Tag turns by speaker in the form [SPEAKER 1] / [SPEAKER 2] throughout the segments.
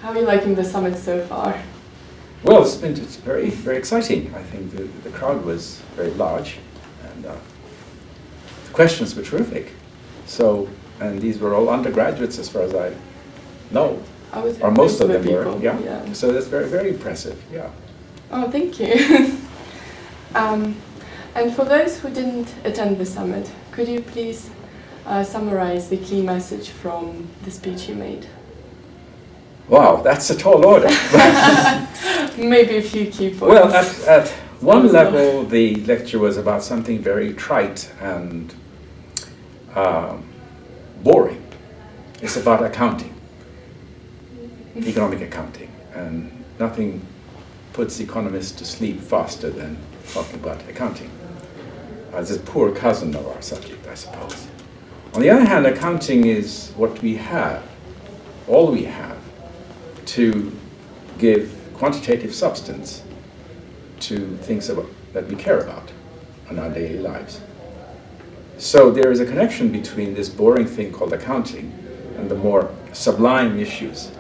[SPEAKER 1] How are you liking the summit so far?
[SPEAKER 2] Well, it's very, very exciting. I think the crowd was very large, and the questions were terrific. So, and these were all undergraduates as far as I know. Or most of them were, yeah. So that's very, very impressive, yeah.
[SPEAKER 1] Oh, thank you. And for those who didn't attend the summit, could you please summarize the key message from the speech you made?
[SPEAKER 2] Wow, that's a tall order.
[SPEAKER 1] Maybe a few key points.
[SPEAKER 2] Well, at one level, the lecture was about something very trite and boring. It's about accounting, economic accounting, and nothing puts economists to sleep faster than talking about accounting. It's a poor cousin of our subject, I suppose. On the other hand, accounting is what we have, all we have, to give quantitative substance to things that we care about in our daily lives. So there is a connection between this boring thing called accounting and the more sublime issues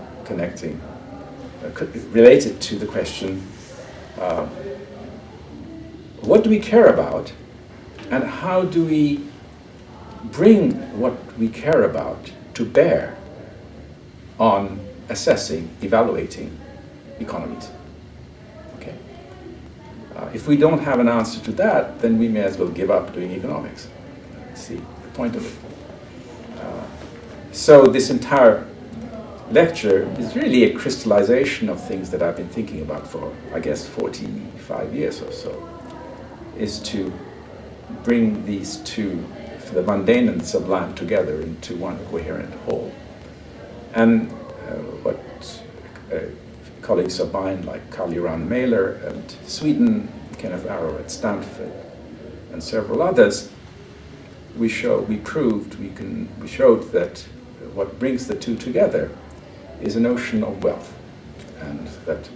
[SPEAKER 2] related to the question, what do we care about, and how do we bring what we care about to bear on assessing, evaluating economies? Okay. If we don't have an answer to that, then we may as well give up doing economics. See the point of it. So this entire lecture is really a crystallization of things that I've been thinking about for, I guess, 45 years or so, is to bring these two, the mundane and the sublime, together into one coherent whole. And what colleagues of mine like Carl-Johan Mailer at Sweden, Kenneth Arrow at Stanford, and several others, we showed that what brings the two together is a notion of wealth, and that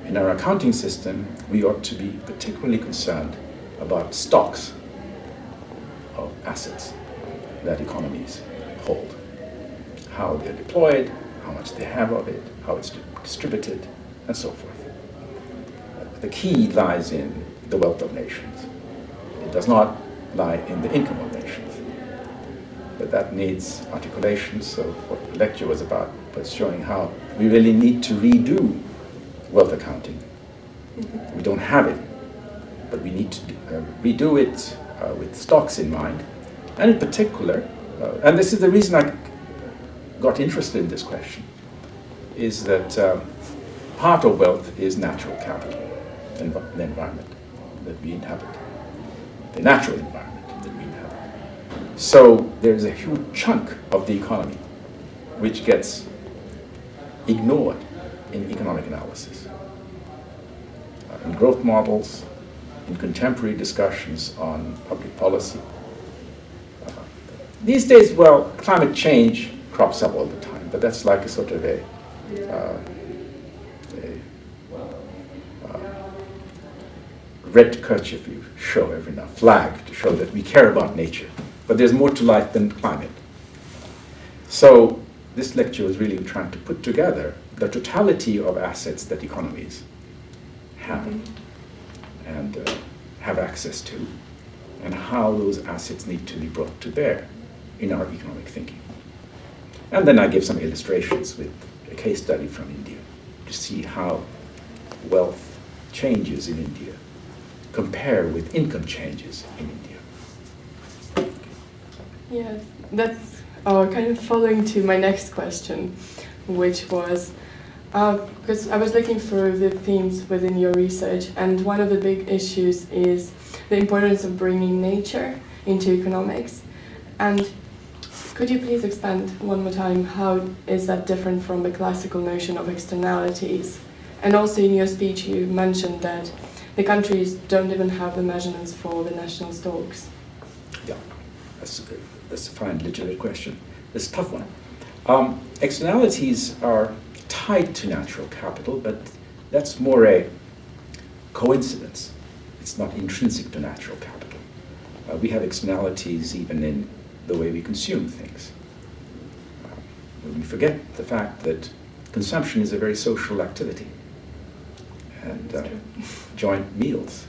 [SPEAKER 2] in our accounting system we ought to be particularly concerned about stocks of assets that economies hold, how they're deployed, how much they have of it, how it's distributed, and so forth. The key lies in the wealth of nations. It does not lie in the income of nations. But that needs articulation, so what the lecture was about was showing how we really need to redo wealth accounting. We don't have it, but we need to redo it with stocks in mind, and in particular, and this is the reason I got interested in this question, is that part of wealth is natural capital, the environment that we inhabit, the natural environment that we inhabit. So there's a huge chunk of the economy which gets ignored in economic analysis, in growth models, in contemporary discussions on public policy. These days, well, climate change crops up all the time, but that's like a sort of a red kerchief you show every now, flag to show that we care about nature. But there's more to life than climate. So this lecture was really trying to put together the totality of assets that economies have and have access to, and how those assets need to be brought to bear in our economic thinking. And then I give some illustrations with a case study from India to see how wealth changes in India compare with income changes in India.
[SPEAKER 1] Yes, that's kind of following to my next question, which was, because I was looking through the themes within your research, and one of the big issues is the importance of bringing nature into economics. And could you please expand one more time, how is that different from the classical notion of externalities? And also in your speech you mentioned that the countries don't even have the measurements for the national stocks.
[SPEAKER 2] Yeah, that's a fine, legitimate question. It's a tough one. Externalities are tied to natural capital, but that's more a coincidence. It's not intrinsic to natural capital. We have externalities even in the way we consume things. We forget the fact that consumption is a very social activity. And joint meals.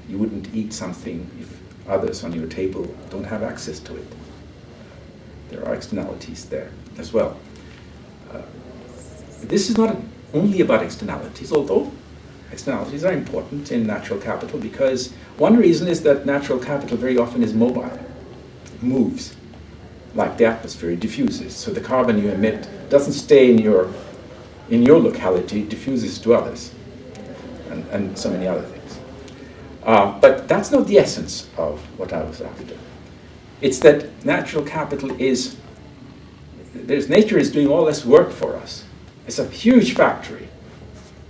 [SPEAKER 2] You wouldn't eat something if others on your table don't have access to it. There are externalities there as well. This is not only about externalities, although externalities are important in natural capital, because one reason is that natural capital very often is mobile. It moves like the atmosphere, it diffuses. So the carbon you emit doesn't stay in your locality, it diffuses to others, and so many other things. But that's not the essence of what I was after. It's that natural capital nature is doing all this work for us. It's a huge factory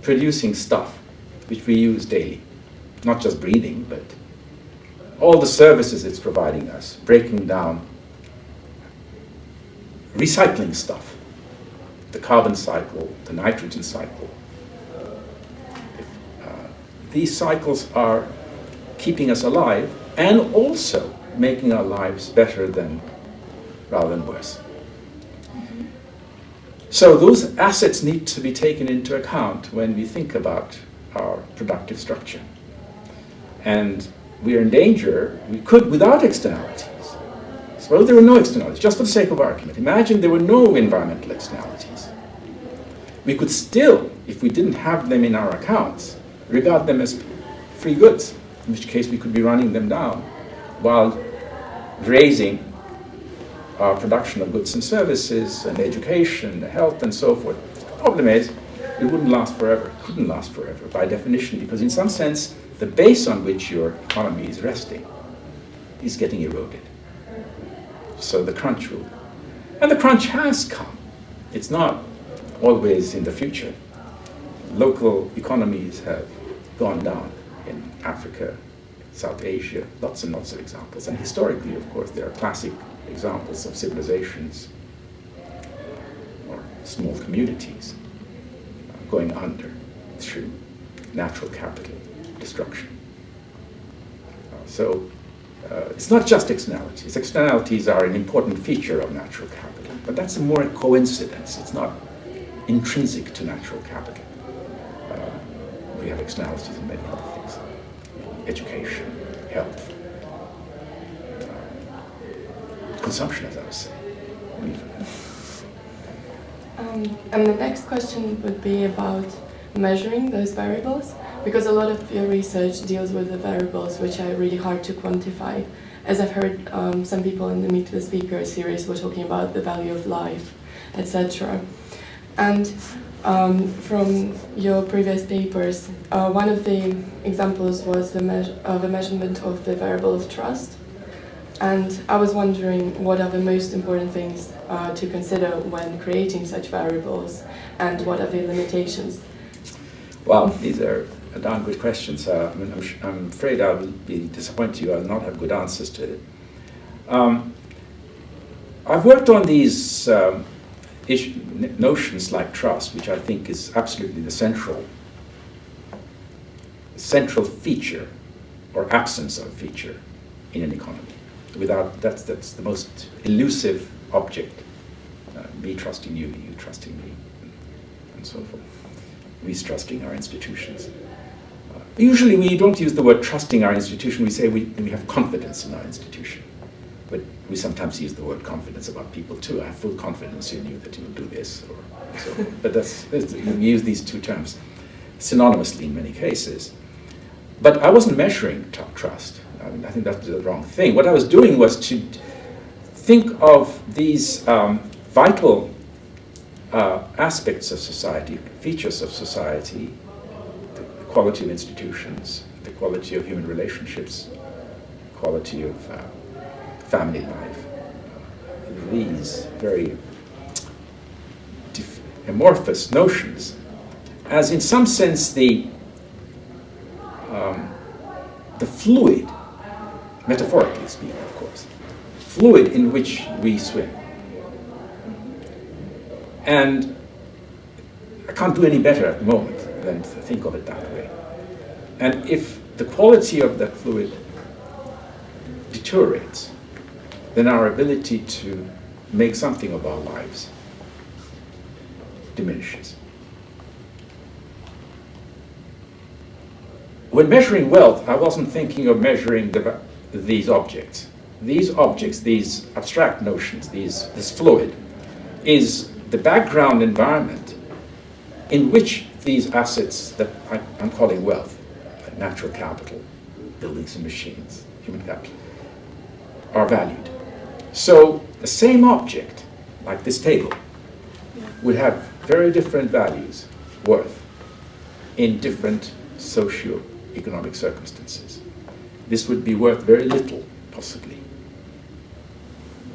[SPEAKER 2] producing stuff which we use daily. Not just breathing, but all the services it's providing us, breaking down, recycling stuff, the carbon cycle, the nitrogen cycle. These cycles are keeping us alive and also making our lives better rather than worse. So those assets need to be taken into account when we think about our productive structure. And we are in danger, we could without externalities. Suppose there were no externalities, just for the sake of argument. Imagine there were no environmental externalities. We could still, if we didn't have them in our accounts, regard them as free goods, in which case we could be running them down while raising our production of goods and services and education, health and so forth. The problem is, it wouldn't last forever. It couldn't last forever by definition, because in some sense, the base on which your economy is resting is getting eroded. So the crunch will. And the crunch has come. It's not always in the future. Local economies have gone down in Africa, South Asia, lots and lots of examples. And historically, of course, there are classic examples of civilizations or small communities going under through natural capital destruction. So it's not just externalities. Externalities are an important feature of natural capital, but that's more a coincidence. It's not intrinsic to natural capital. We have externalities in many other things. Education, health, consumption, as I was saying.
[SPEAKER 1] And the next question would be about measuring those variables, because a lot of your research deals with the variables which are really hard to quantify. As I've heard some people in the Meet the Speaker series were talking about the value of life, etc. And from your previous papers, one of the examples was the measurement of the variable of trust. And I was wondering what are the most important things to consider when creating such variables, and what are the limitations?
[SPEAKER 2] Well, these are darn good questions. I'm afraid I will be disappointed you. I'll not have good answers to it. I've worked on these notions like trust, which I think is absolutely the central feature or absence of feature in an economy. Without that's the most elusive object. Me trusting you, you trusting me, and so forth. We trusting our institutions. Usually we don't use the word trusting our institution, we say we have confidence in our institution. But we sometimes use the word confidence about people too. I have full confidence in you that you will do this, or so. But we use these two terms synonymously in many cases. But I wasn't measuring trust. I think that's the wrong thing. What I was doing was to think of these vital aspects of society, features of society, the quality of institutions, the quality of human relationships, quality of family life. These very amorphous notions, as in some sense the fluid, metaphorically speaking, of course, fluid in which we swim. And I can't do any better at the moment than to think of it that way. And if the quality of that fluid deteriorates, then our ability to make something of our lives diminishes. When measuring wealth, I wasn't thinking of measuring these objects. These objects, these abstract notions, this fluid, is the background environment in which these assets that I'm calling wealth, natural capital, buildings and machines, human capital, are valued. So the same object, like this table, would have very different values, worth, in different socio-economic circumstances. This would be worth very little, possibly,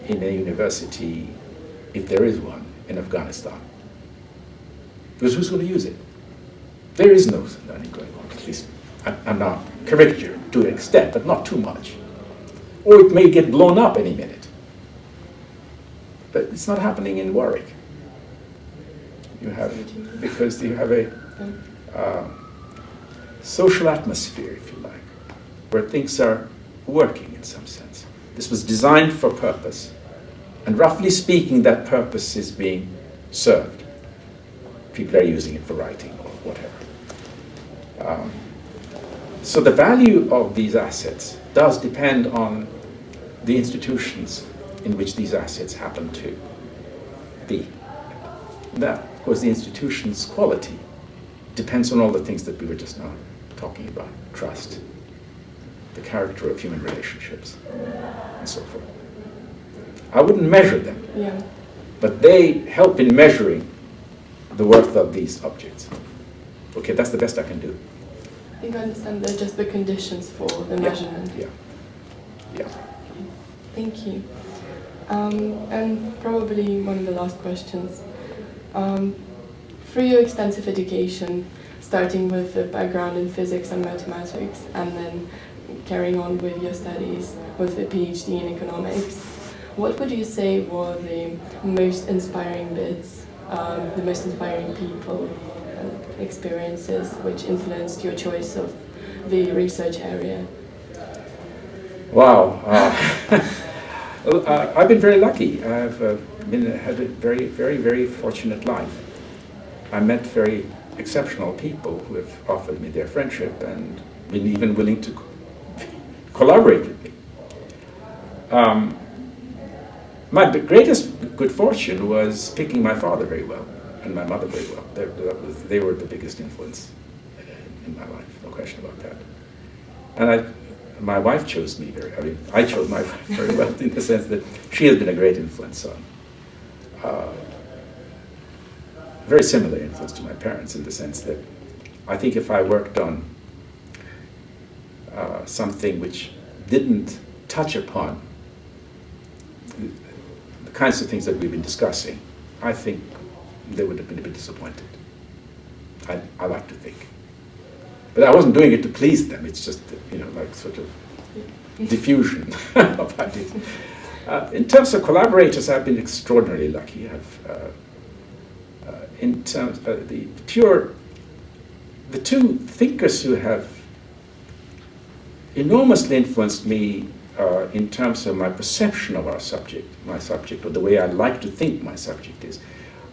[SPEAKER 2] in a university, if there is one, in Afghanistan. Because who's going to use it? There is no learning going on, at least I'm not caricature to an extent, but not too much. Or it may get blown up any minute. But it's not happening in Warwick. Because you have a social atmosphere, if you like, where things are working in some sense. This was designed for purpose, and roughly speaking, that purpose is being served. People are using it for writing or whatever. So the value of these assets does depend on the institutions in which these assets happen to be. That, of course, the institution's quality depends on all the things that we were just now talking about. Trust, the character of human relationships, and so forth. I wouldn't measure them, but they help in measuring the worth of these objects. Okay, that's the best I can do.
[SPEAKER 1] I think I understand they're just the conditions for the measurement.
[SPEAKER 2] Yeah.
[SPEAKER 1] Thank you. And probably one of the last questions. Through your extensive education, starting with the background in physics and mathematics, and then carrying on with your studies with a PhD in economics, what would you say were the most inspiring bits, the most inspiring people and experiences which influenced your choice of the research area?
[SPEAKER 2] Wow. I've been very lucky. I've had a very, very, very fortunate life. I met very exceptional people who have offered me their friendship and been even willing to collaborate with me. My greatest good fortune was picking my father very well and my mother very well. They were the biggest influence in my life, no question about that. And my wife chose me I chose my wife very well in the sense that she has been a great influence on, very similar influence to my parents in the sense that I think if I worked on something which didn't touch upon the kinds of things that we've been discussing, I think they would have been a bit disappointed. I like to think. But I wasn't doing it to please them, it's just, like sort of diffusion of ideas. In terms of collaborators, I've been extraordinarily lucky. In terms of the two thinkers who have enormously influenced me in terms of my perception of my subject, or the way I like to think my subject is,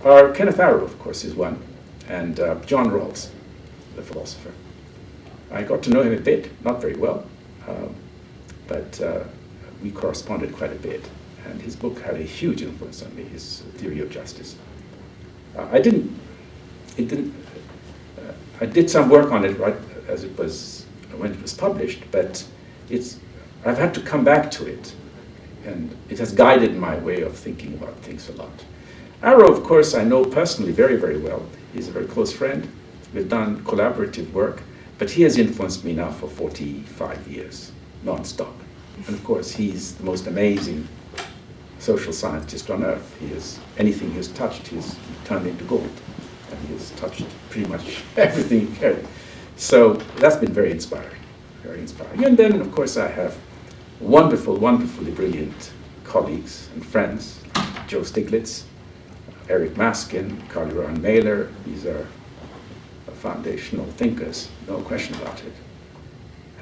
[SPEAKER 2] are Kenneth Arrow, of course, is one, and John Rawls, the philosopher. I got to know him a bit, not very well, but we corresponded quite a bit, and his book had a huge influence on me, his Theory of Justice. I did some work on it right as it was when it was published, but I've had to come back to it, and it has guided my way of thinking about things a lot. Arrow, of course, I know personally very, very well. He's a very close friend. We've done collaborative work, but he has influenced me now for 45 years, non-stop. And of course, he's the most amazing social scientist on earth. Anything he's touched, he's turned into gold. And he has touched pretty much everything he can. So that's been very inspiring, very inspiring. And then, of course, I have wonderfully brilliant colleagues and friends, Joe Stiglitz, Eric Maskin, Karl-Johan Mailer. These are foundational thinkers, no question about it.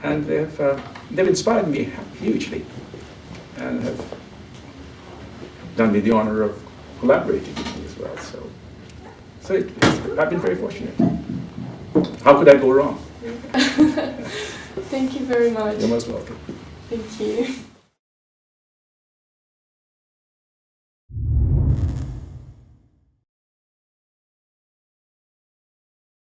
[SPEAKER 2] And they've inspired me hugely and have done me the honor of collaborating with me as well. So I've been very fortunate. How could I go wrong?
[SPEAKER 1] Thank you very much.
[SPEAKER 2] You're most welcome.
[SPEAKER 1] Thank you.